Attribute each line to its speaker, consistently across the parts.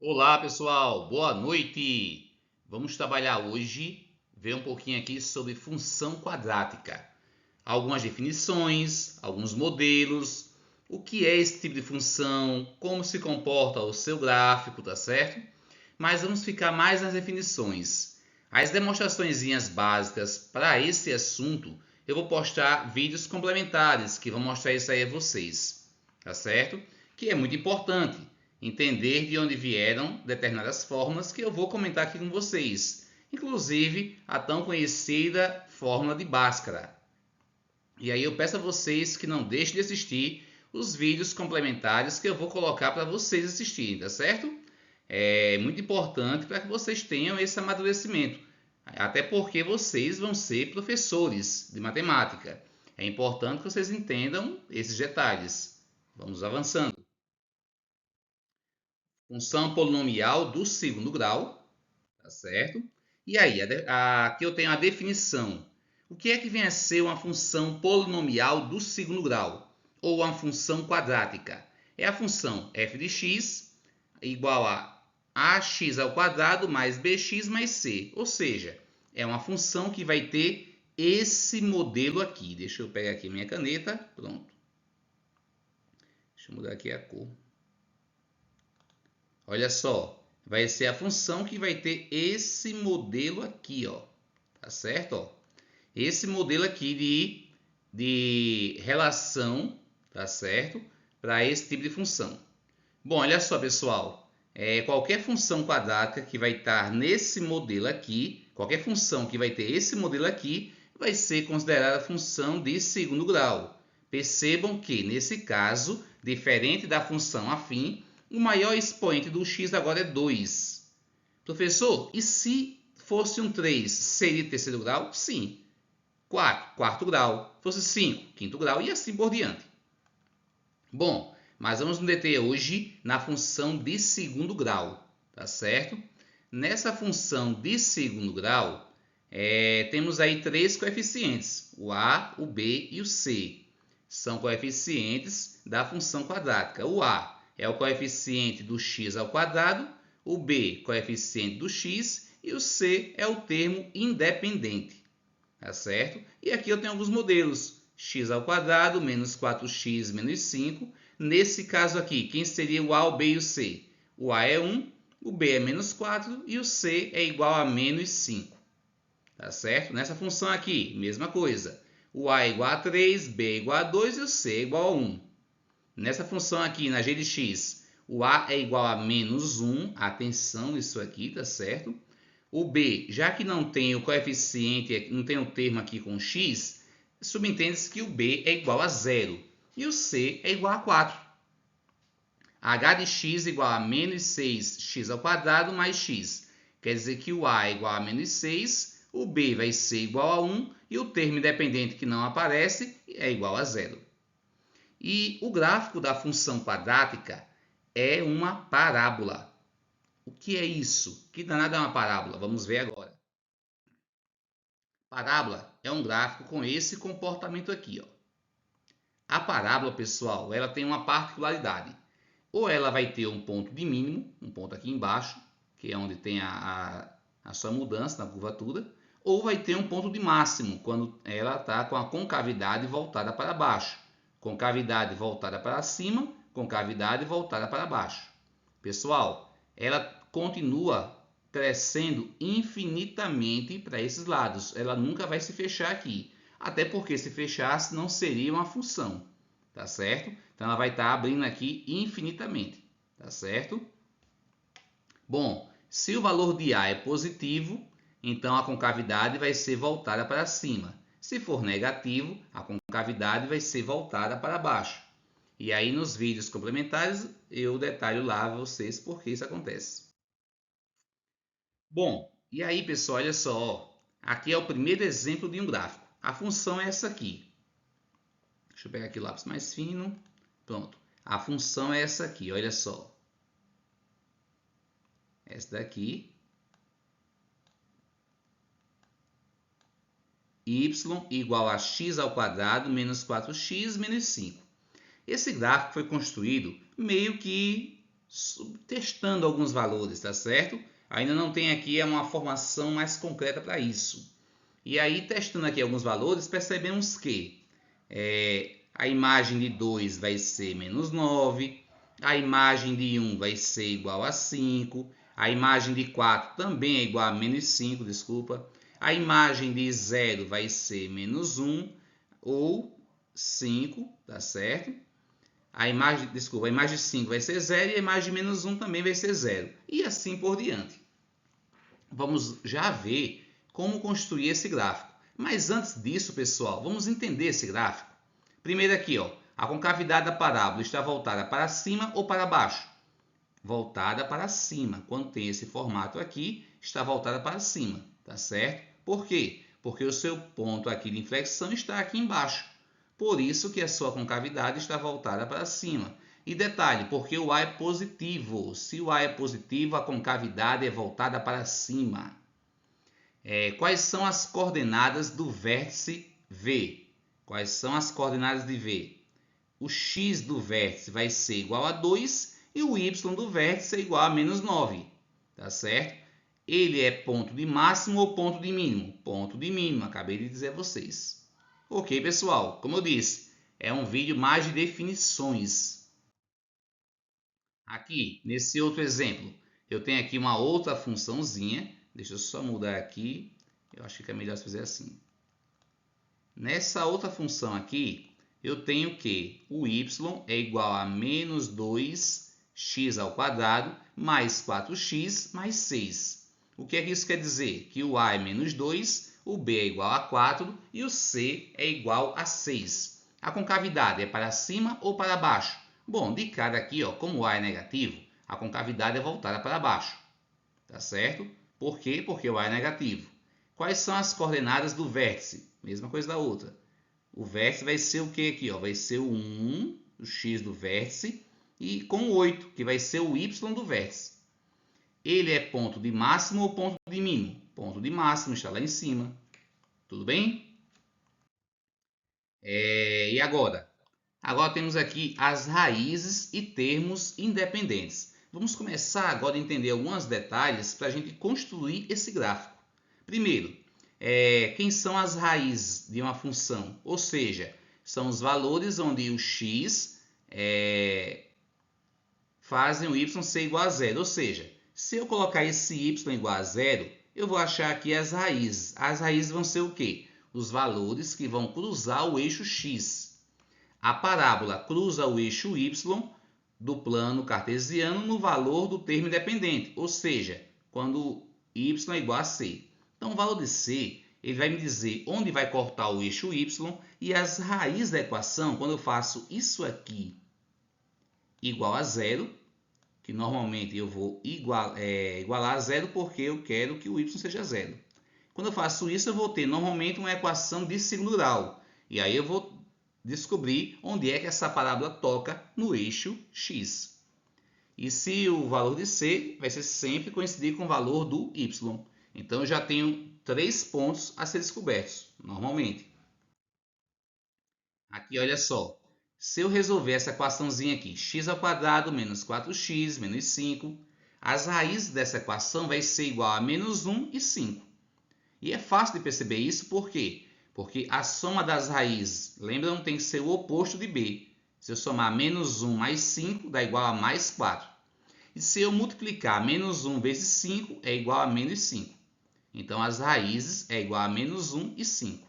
Speaker 1: Olá, pessoal, boa noite. Vamos trabalhar hoje, ver um pouquinho aqui sobre função quadrática. Algumas definições, alguns modelos, o que é esse tipo de função, como se comporta o seu gráfico, tá certo? Mas vamos ficar mais nas definições. As demonstraçõezinhas básicas para esse assunto, eu vou postar vídeos complementares que vão mostrar isso aí a vocês, tá certo? Que é muito importante entender de onde vieram determinadas fórmulas que eu vou comentar aqui com vocês, inclusive a tão conhecida fórmula de Bhaskara. E aí eu peço a vocês que não deixem de assistir os vídeos complementares que eu vou colocar para vocês assistirem, tá certo? É muito importante para que vocês tenham esse amadurecimento, até porque vocês vão ser professores de matemática. É importante que vocês entendam esses detalhes. Vamos avançando. Função polinomial do segundo grau, tá certo? E aí, aqui eu tenho a definição. O que é que vem a ser uma função polinomial do segundo grau? Ou uma função quadrática? É a função f de x igual a ax ao quadrado mais bx mais c. Ou seja, é uma função que vai ter esse modelo aqui. Deixa eu pegar aqui minha caneta. Pronto. Deixa eu mudar aqui a cor. Olha só, vai ser a função que vai ter esse modelo aqui, ó. Tá certo? Ó. Esse modelo aqui de relação, tá certo? Para esse tipo de função. Bom, olha só, pessoal. Qualquer função quadrática que vai estar nesse modelo aqui, qualquer função que vai ter esse modelo aqui, vai ser considerada função de segundo grau. Percebam que, nesse caso, diferente da função afim, o maior expoente do x agora é 2. Professor, e se fosse um 3, seria terceiro grau? Sim. 4, quarto grau. Fosse 5, quinto grau e assim por diante. Bom, mas vamos nos deter hoje na função de segundo grau, tá certo? Nessa função de segundo grau, temos aí três coeficientes, o a, o b e o c. São coeficientes da função quadrática. O a é o coeficiente do x ao quadrado, o b, coeficiente do x, e o c é o termo independente, tá certo? E aqui eu tenho alguns modelos, x ao quadrado menos 4x menos 5. Nesse caso aqui, quem seria o a, o b e o c? O a é 1, o b é menos 4 e o c é igual a menos 5. Tá certo? Nessa função aqui, mesma coisa. O a é igual a 3, b é igual a 2 e o c é igual a 1. Nessa função aqui, na g de x, o a é igual a menos 1. Atenção isso aqui, tá certo? O b, já que não tem o coeficiente, não tem o termo aqui com x, subentende-se que o b é igual a 0 e o c é igual a 4. H de x igual a menos 6x ao quadrado mais x. Quer dizer que o a é igual a menos 6, o b vai ser igual a 1 e o termo independente que não aparece é igual a 0. E o gráfico da função quadrática é uma parábola. O que é isso? Que danada é uma parábola? Vamos ver agora. Parábola é um gráfico com esse comportamento aqui, ó. A parábola, pessoal, ela tem uma particularidade. Ou ela vai ter um ponto de mínimo, um ponto aqui embaixo, que é onde tem a sua mudança na curvatura, ou vai ter um ponto de máximo, quando ela está com a concavidade voltada para baixo. Concavidade voltada para cima, concavidade voltada para baixo. Pessoal, ela continua crescendo infinitamente para esses lados. Ela nunca vai se fechar aqui. Até porque se fechasse não seria uma função, tá certo? Então ela vai estar abrindo aqui infinitamente, tá certo? Bom, se o valor de A é positivo, então a concavidade vai ser voltada para cima. Se for negativo, a concavidade vai ser voltada para baixo. E aí nos vídeos complementares eu detalho lá a vocês por que isso acontece. Bom, e aí pessoal, olha só, aqui é o primeiro exemplo de um gráfico. A função é essa aqui. Deixa eu pegar aqui o lápis mais fino. Pronto. A função é essa aqui, olha só. Essa daqui. Y igual a x ao quadrado menos 4x menos 5. Esse gráfico foi construído meio que testando alguns valores, tá certo? Ainda não tem aqui uma formação mais concreta para isso. E aí, testando aqui alguns valores, percebemos que a imagem de 2 vai ser menos 9, a imagem de 1 vai ser igual a 5, a imagem de 4 também é igual a menos 5, desculpa. A imagem de 0 vai ser menos 1 ou 5, tá certo? A imagem de 5 vai ser 0 e a imagem de menos 1 também vai ser 0. E assim por diante. Vamos já ver como construir esse gráfico. Mas antes disso, pessoal, vamos entender esse gráfico. Primeiro aqui, ó, a concavidade da parábola está voltada para cima ou para baixo? Voltada para cima. Quando tem esse formato aqui, está voltada para cima, tá certo? Por quê? Porque o seu ponto aqui de inflexão está aqui embaixo. Por isso que a sua concavidade está voltada para cima. E detalhe, porque o A é positivo. Se o A é positivo, a concavidade é voltada para cima. Quais são as coordenadas do vértice V? Quais são as coordenadas de V? O x do vértice vai ser igual a 2 e o y do vértice é igual a menos 9. Tá certo? Ele é ponto de máximo ou ponto de mínimo? Ponto de mínimo, acabei de dizer a vocês. Ok, pessoal, como eu disse, é um vídeo mais de definições. Aqui, nesse outro exemplo, eu tenho aqui uma outra funçãozinha. Deixa eu só mudar aqui. Eu acho que fica melhor se fizer assim. Nessa outra função aqui, eu tenho que o y é igual a menos 2x ao quadrado mais 4x mais 6. O que é que isso quer dizer? Que o a é menos 2, o b é igual a 4 e o c é igual a 6. A concavidade é para cima ou para baixo? Bom, de cara aqui, ó, como o a é negativo, a concavidade é voltada para baixo. Tá certo? Por quê? Porque o a é negativo. Quais são as coordenadas do vértice? Mesma coisa da outra. O vértice vai ser o que aqui? Ó? Vai ser o 1, o x do vértice, e com o 8, que vai ser o y do vértice. Ele é ponto de máximo ou ponto de mínimo? Ponto de máximo, está lá em cima. Tudo bem? E agora? Agora temos aqui as raízes e termos independentes. Vamos começar agora a entender alguns detalhes para a gente construir esse gráfico. Primeiro, quem são as raízes de uma função? Ou seja, são os valores onde o x fazem o y ser igual a zero. Ou seja, se eu colocar esse y igual a zero, eu vou achar aqui as raízes. As raízes vão ser o quê? Os valores que vão cruzar o eixo x. A parábola cruza o eixo y do plano cartesiano no valor do termo independente, ou seja, quando y é igual a c. Então, o valor de c ele vai me dizer onde vai cortar o eixo y e as raízes da equação, quando eu faço isso aqui igual a zero, que normalmente eu vou igualar a zero porque eu quero que o y seja zero. Quando eu faço isso, eu vou ter normalmente uma equação de segundo grau. E aí eu vou descobrir onde é que essa parábola toca no eixo x. E se o valor de c vai ser sempre coincidir com o valor do y. Então, eu já tenho 3 pontos a ser descobertos, normalmente. Aqui, olha só. Se eu resolver essa equaçãozinha aqui, x ao quadrado menos 4x menos 5, as raízes dessa equação vai ser igual a menos 1 e 5. E é fácil de perceber isso, por quê? Porque a soma das raízes, lembram, tem que ser o oposto de b. Se eu somar menos 1 mais 5, dá igual a mais 4. E se eu multiplicar menos 1 vezes 5, é igual a menos 5. Então, as raízes é igual a menos 1 e 5.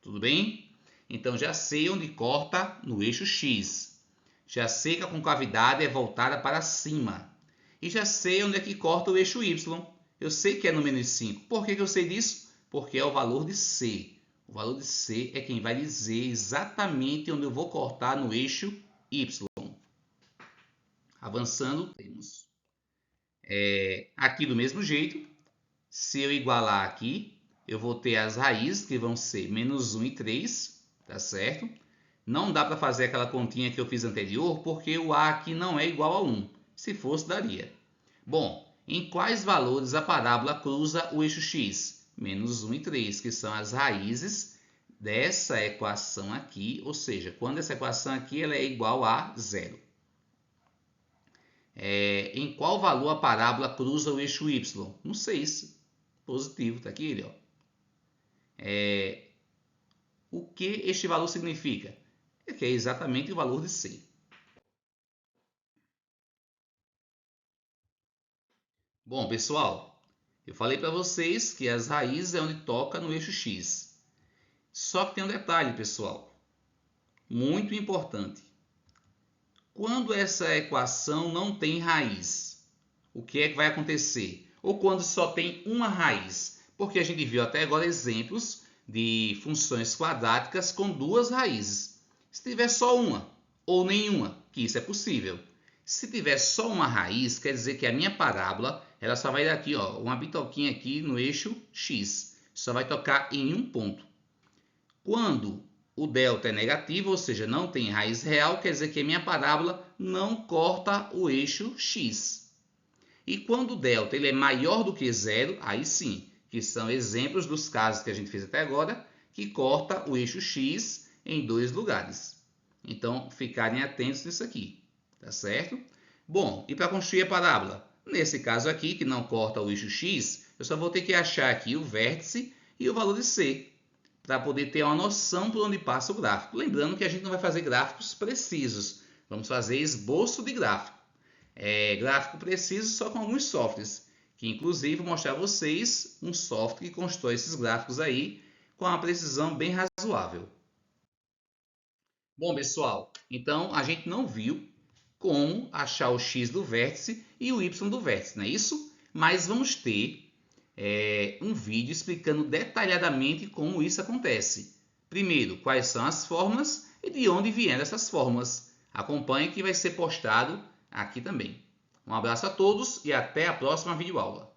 Speaker 1: Tudo bem? Então, já sei onde corta no eixo x. Já sei que a concavidade é voltada para cima. E já sei onde é que corta o eixo y. Eu sei que é no menos 5. Por que eu sei disso? Porque é o valor de c. O valor de c é quem vai dizer exatamente onde eu vou cortar no eixo y. Avançando, temos aqui do mesmo jeito. Se eu igualar aqui, eu vou ter as raízes que vão ser menos 1 e 3, tá certo? Não dá para fazer aquela continha que eu fiz anterior, porque o a aqui não é igual a 1. Se fosse, daria. Bom, em quais valores a parábola cruza o eixo x? Menos 1 e 3, que são as raízes dessa equação aqui, ou seja, quando essa equação aqui ela é igual a zero. em qual valor a parábola cruza o eixo Y? No 6. Positivo, está aqui ele, ó. O que este valor significa? É que é exatamente o valor de C. Bom, pessoal, eu falei para vocês que as raízes é onde toca no eixo X. Só que tem um detalhe, pessoal, muito importante. Quando essa equação não tem raiz, o que é que vai acontecer? Ou quando só tem uma raiz? Porque a gente viu até agora exemplos de funções quadráticas com duas raízes. Se tiver só uma ou nenhuma, que isso é possível. Se tiver só uma raiz, quer dizer que a minha parábola ela só vai dar aqui, ó, uma bitoquinha aqui no eixo X. Só vai tocar em um ponto. Quando o delta é negativo, ou seja, não tem raiz real, quer dizer que a minha parábola não corta o eixo X. E quando o delta ele é maior do que zero, aí sim, que são exemplos dos casos que a gente fez até agora, que corta o eixo X em dois lugares. Então, ficarem atentos nisso aqui, tá certo? Bom, e para construir a parábola? Nesse caso aqui, que não corta o eixo X, eu só vou ter que achar aqui o vértice e o valor de C, para poder ter uma noção por onde passa o gráfico. Lembrando que a gente não vai fazer gráficos precisos, vamos fazer esboço de gráfico. Gráfico preciso só com alguns softwares, que inclusive vou mostrar a vocês um software que constrói esses gráficos aí com uma precisão bem razoável. Bom, pessoal, então a gente não viu como achar o x do vértice e o y do vértice, não é isso? Mas vamos ter um vídeo explicando detalhadamente como isso acontece. Primeiro, quais são as fórmulas e de onde vieram essas fórmulas. Acompanhe que vai ser postado aqui também. Um abraço a todos e até a próxima videoaula.